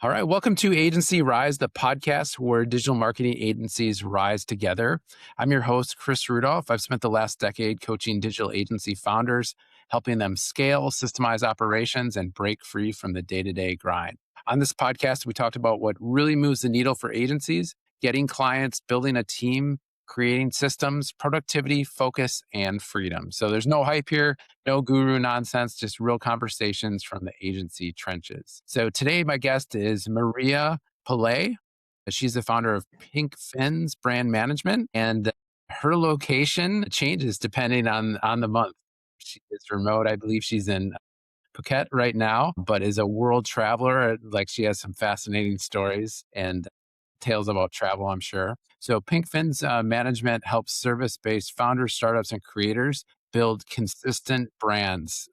All right, welcome to AgencyRise, the podcast where digital marketing agencies rise together. I'm your host, Chris Rudolph. I've spent the last decade coaching digital agency founders, helping them scale, systemize operations, and break free from the day-to-day grind. On this podcast, we talked about what really moves the needle for agencies, getting clients, building a team, creating systems, productivity, focus, and freedom. So there's no hype here, no guru nonsense, just real conversations from the agency trenches. So today, my guest is Mariya Pallais. She's the founder of Pink Fins Brand Management, and her location changes depending on the month. She is remote. I believe she's in Phuket right now, but is a world traveler. Like she has some fascinating stories and tales about travel, I'm sure. So Pink Fins Management helps service-based founders, startups, and creators build consistent brands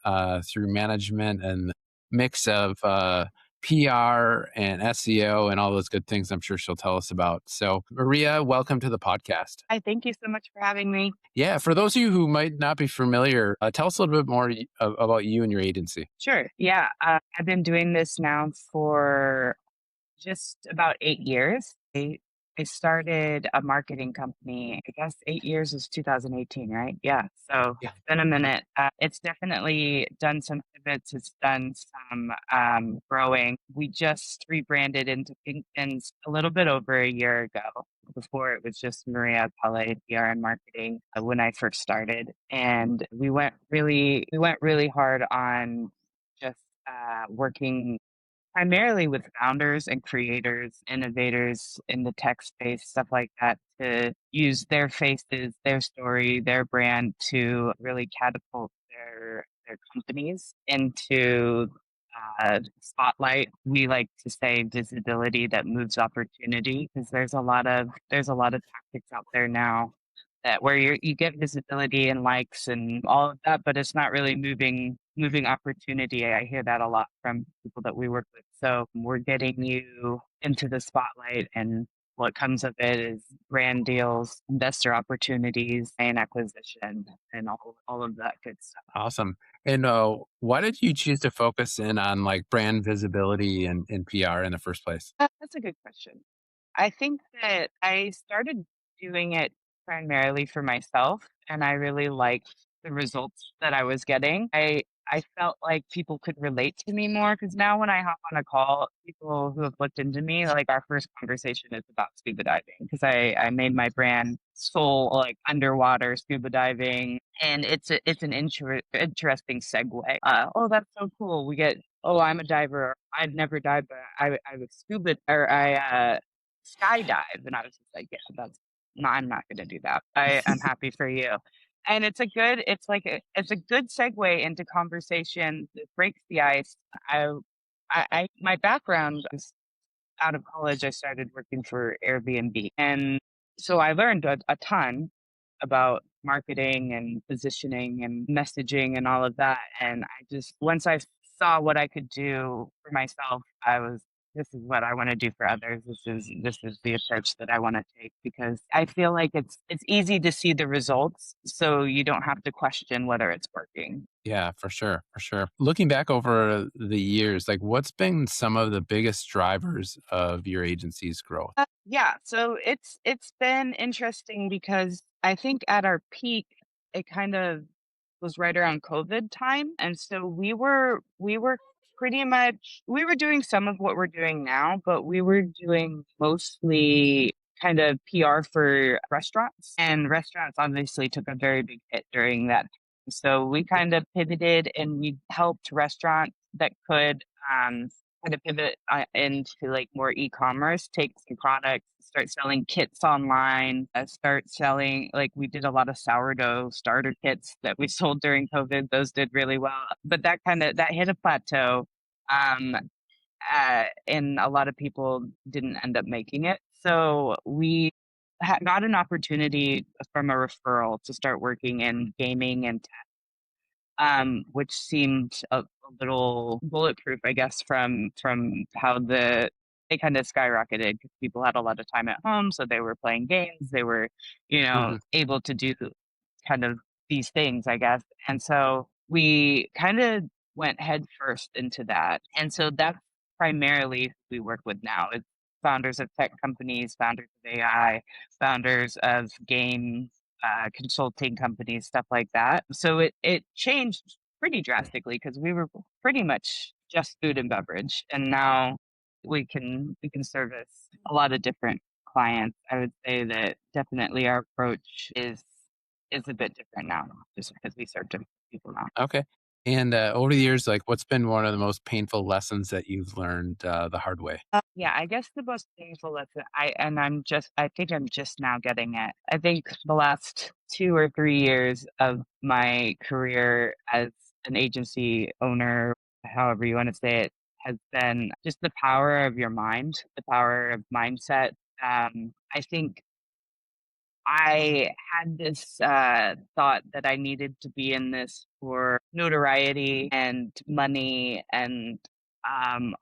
through management and mix of PR and SEO and all those good things I'm sure she'll tell us about. So Mariya, welcome to the podcast. Hi, thank you so much for having me. Yeah, for those of you who might not be familiar, tell us a little bit more about you and your agency. Sure. Yeah, I've been doing this now for just about 8 years. I started a marketing company. I guess 8 years was 2018, right? Yeah. So Yeah. it's been a minute. It's definitely done some pivots. It's done some growing. We just rebranded into Pink Fins a little bit over a year ago. Before it was just Mariya Pallais PR and marketing when I first started, and we went really hard on just working primarily with founders and creators, innovators in the tech space, stuff like that, to use their faces, their story, their brand to really catapult their companies into spotlight. We like to say visibility that moves opportunity, because there's a lot of tactics out there now that where you get visibility and likes and all of that, but it's not really moving opportunity. I hear that a lot from people that we work with. So we're getting you into the spotlight, and what comes of it is brand deals, investor opportunities, and acquisition, and all of that good stuff. Awesome. And why did you choose to focus in on like brand visibility and PR in the first place? That's a good question. I think that I started doing it primarily for myself, and I really liked the results that I was getting. I felt like people could relate to me more, because now when I hop on a call, people who have looked into me, like our first conversation is about scuba diving, because I made my brand soul like underwater scuba diving, and it's an interesting segue. Oh, that's so cool. We get, oh, I'm a diver. I'd never dive, but I was scuba, or I skydive, and I was just like, yeah, that's no, I'm not going to do that. I'm happy for you. And it's a good segue into conversation that breaks the ice. I, my background is out of college. I started working for Airbnb, and so I learned a ton about marketing and positioning and messaging and all of that. And I just, once I saw what I could do for myself, I was, this is what I want to do for others. This is the approach that I want to take, because I feel like it's easy to see the results, so you don't have to question whether it's working. Yeah, for sure, for sure. Looking back over the years, like what's been some of the biggest drivers of your agency's growth? Yeah, so it's been interesting, because I think at our peak, it kind of was right around COVID time, and so we were pretty much, we were doing some of what we're doing now, but we were doing mostly kind of PR for restaurants, and restaurants obviously took a very big hit during that. So we kind of pivoted, and we helped restaurants that could kind of pivot into like more e-commerce, take some products, start selling kits online, start selling, like we did a lot of sourdough starter kits that we sold during COVID. Those did really well, but that hit a plateau. Um, and a lot of people didn't end up making it. So we got an opportunity from a referral to start working in gaming and which seemed a little bulletproof, I guess, from how they kind of skyrocketed, because people had a lot of time at home, so they were playing games, they were, Hmm. able to do kind of these things, I guess. And so we kind of went head first into that. And so that's primarily who we work with now. It's founders of tech companies, founders of AI, founders of game consulting companies, stuff like that. So it changed pretty drastically because we were pretty much just food and beverage, and now we can service a lot of different clients. I would say that definitely our approach is a bit different now, just because we serve different people now. Okay. And over the years, like, what's been one of the most painful lessons that you've learned the hard way? Yeah, I guess the most painful lesson I think I'm just now getting it. I think the last 2 or 3 years of my career as an agency owner, however you wanna say it, has been just the power of your mind, the power of mindset. I think I had this thought that I needed to be in this for notoriety and money, and um,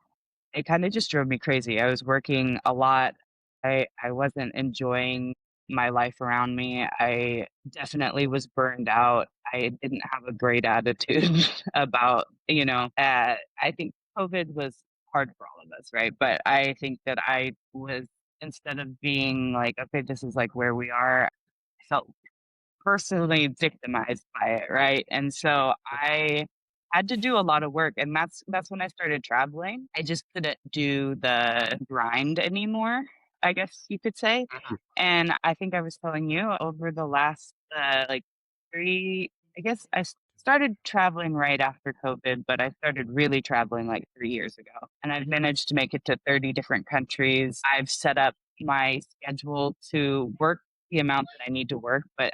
it kind of just drove me crazy. I was working a lot. I wasn't enjoying my life around me. I definitely was burned out. I didn't have a great attitude about, I think COVID was hard for all of us, right? But I think that I was, instead of being like, okay, this is like where we are, I felt personally victimized by it, right? And so I had to do a lot of work, and that's when I started traveling. I just couldn't do the grind anymore, I guess you could say. And I think I was telling you over the last like 3 I guess started traveling right after COVID, but I started really traveling like 3 years ago. And I've managed to make it to 30 different countries. I've set up my schedule to work the amount that I need to work, but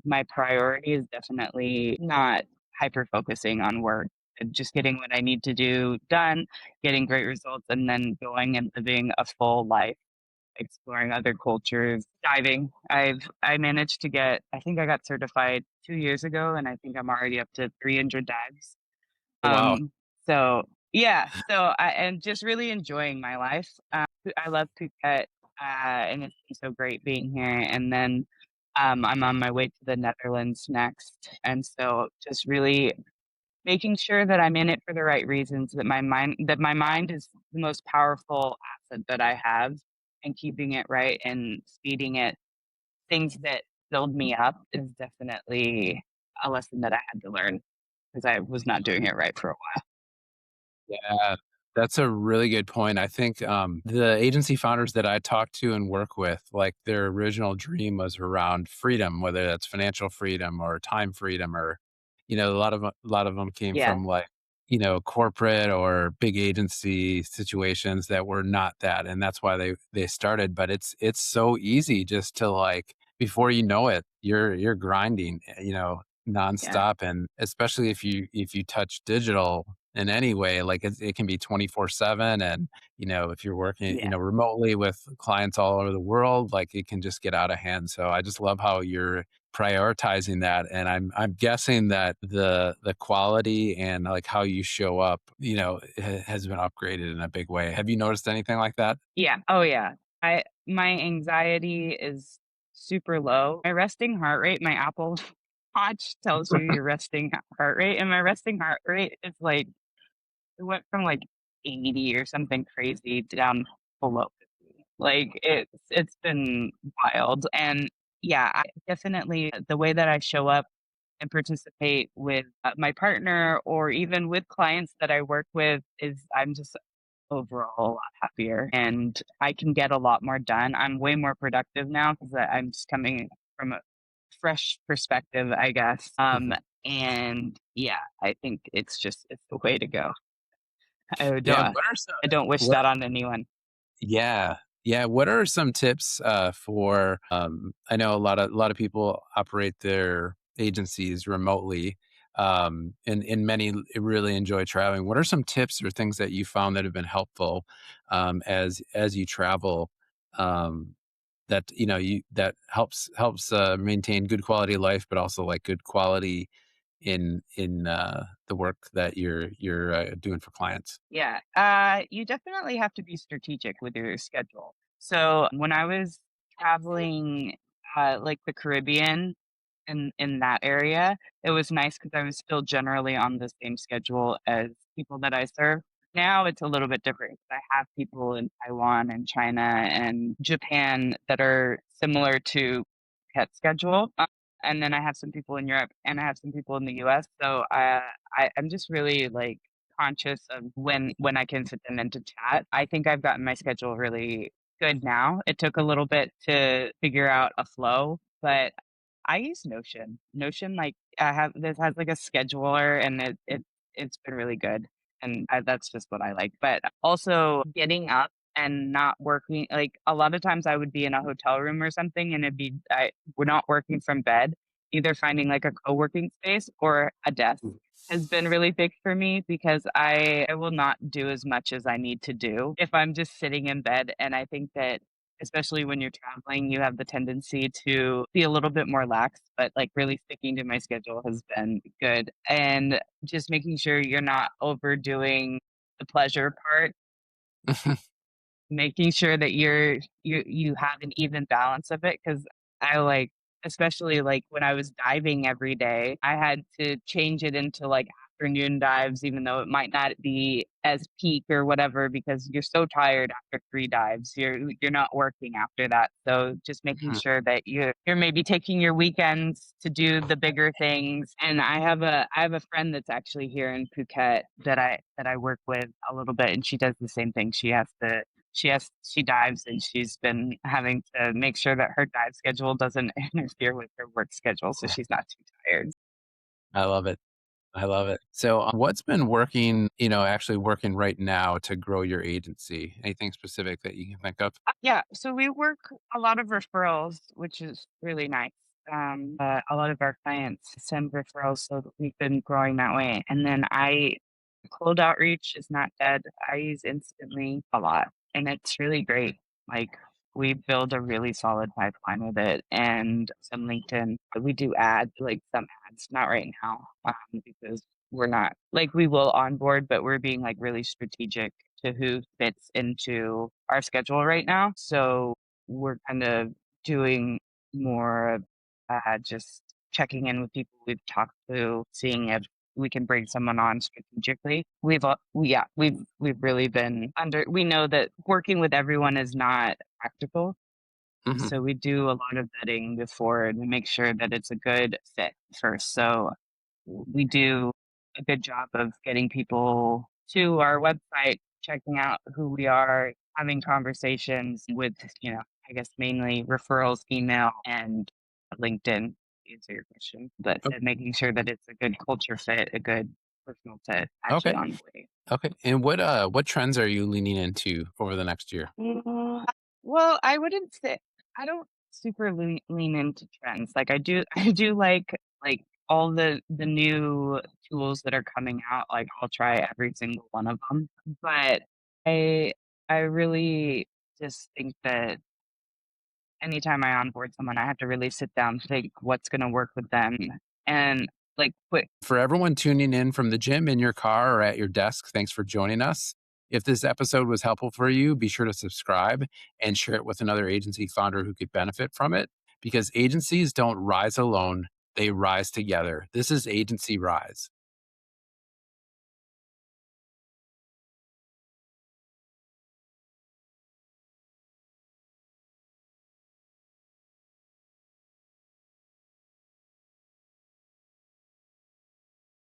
my priority is definitely not hyper focusing on work and just getting what I need to do done, getting great results, and then going and living a full life, exploring other cultures, diving. I managed to get I think I got certified 2 years ago, and I think I'm already up to 300 dives. Oh, wow. Um, so yeah, so I am just really enjoying my life. I love Phuket, and it's been so great being here. And then I'm on my way to the Netherlands next, and so just really making sure that I'm in it for the right reasons. That my mind is the most powerful asset that I have, and keeping it right and speeding it. Things that build me up is definitely a lesson that I had to learn because I was not doing it right for a while. Yeah, that's a really good point. I think, the agency founders that I talk to and work with, like, their original dream was around freedom, whether that's financial freedom or time freedom or, a lot of them came Yeah, from, like, corporate or big agency situations that were not that, and that's why they started, but it's so easy just to, like, before you know it, you're grinding, yeah, nonstop, and especially if you touch digital in any way, like, it can be 24/7, and, if you're working, yeah, remotely with clients all over the world, like, it can just get out of hand, so I just love how you're prioritizing that, and I'm guessing that the quality and, like, how you show up, has been upgraded in a big way. Have you noticed anything like that? yeah. Oh, yeah. My anxiety is super low. My resting heart rate, my Apple Watch tells you your resting heart rate, and my resting heart rate is like it went from like 80 or something crazy down below 50. Like it's been wild. And yeah, I definitely the way that I show up and participate with my partner or even with clients that I work with is I'm just overall a lot happier and I can get a lot more done. I'm way more productive now because I'm just coming from a fresh perspective, I guess. Mhm. And yeah, I think it's the way to go. I Yeah, don't I don't wish what that on anyone. Yeah. Yeah, what are some tips, for, I know a lot of people operate their agencies remotely, and many really enjoy traveling. What are some tips or things that you found that have been helpful, as you travel, um, that, that helps, maintain good quality of life, but also, like, good quality in the work that you're doing for clients? Yeah. You definitely have to be strategic with your schedule. So when I was traveling, like the Caribbean in that area, it was nice because I was still generally on the same schedule as people that I serve. Now it's a little bit different. I have people in Taiwan and China and Japan that are similar to pet schedule. And then I have some people in Europe and I have some people in the US. So I'm just really like conscious of when I can fit them into chat. I think I've gotten my schedule really good now. It took a little bit to figure out a flow, but I use Notion. Notion, like I have this has like a scheduler, and it's been really good, and that's just what I like. But also getting up and not working, like a lot of times I would be in a hotel room or something, and we're not working from bed. Either finding like a co-working space or a desk has been really big for me because I will not do as much as I need to do if I'm just sitting in bed. And I think that especially when you're traveling, you have the tendency to be a little bit more lax, but like really sticking to my schedule has been good. And just making sure you're not overdoing the pleasure part, making sure that you have an even balance of it. Cause I like, especially like when I was diving every day, I had to change it into like afternoon dives, even though it might not be as peak or whatever, because you're so tired after 3 dives. You're not working after that. So just making Mhm. sure that you're maybe taking your weekends to do the bigger things. And I have a friend that's actually here in Phuket that I work with a little bit, and she does the same thing. She dives, and she's been having to make sure that her dive schedule doesn't interfere with her work schedule so she's not too tired. I love it. I love it. So, what's been working, actually working right now to grow your agency? Anything specific that you can think of? Yeah, so we work a lot of referrals, which is really nice. A lot of our clients send referrals, so that we've been growing that way. And then cold outreach is not dead. I use Instantly a lot, and it's really great. Like we build a really solid pipeline with it, and some LinkedIn. We do ads, like some ads, not right now, because we're not like we will onboard, but we're being like really strategic to who fits into our schedule right now. So we're kind of doing more just checking in with people we've talked to, seeing if we can bring someone on strategically. We've really been under. We know that working with everyone is not practical, Mhm. so we do a lot of vetting before and we make sure that it's a good fit first. So we do a good job of getting people to our website, checking out who we are, having conversations with, I guess mainly referrals, email, and LinkedIn. To answer your question, but O- making sure that it's a good culture fit, a good personal fit, actually Okay. onboarding. Okay. And what trends are you leaning into over the next year? Well, I wouldn't say I don't super lean into trends. Like I do, I do like all the new tools that are coming out. Like I'll try every single one of them. But I I really just think that anytime I onboard someone, I have to really sit down, think what's going to work with them, and like put. For everyone tuning in from the gym, in your car, or at your desk, thanks for joining us. If this episode was helpful for you, be sure to subscribe and share it with another agency founder who could benefit from it, because agencies don't rise alone, they rise together. This is Agency Rise.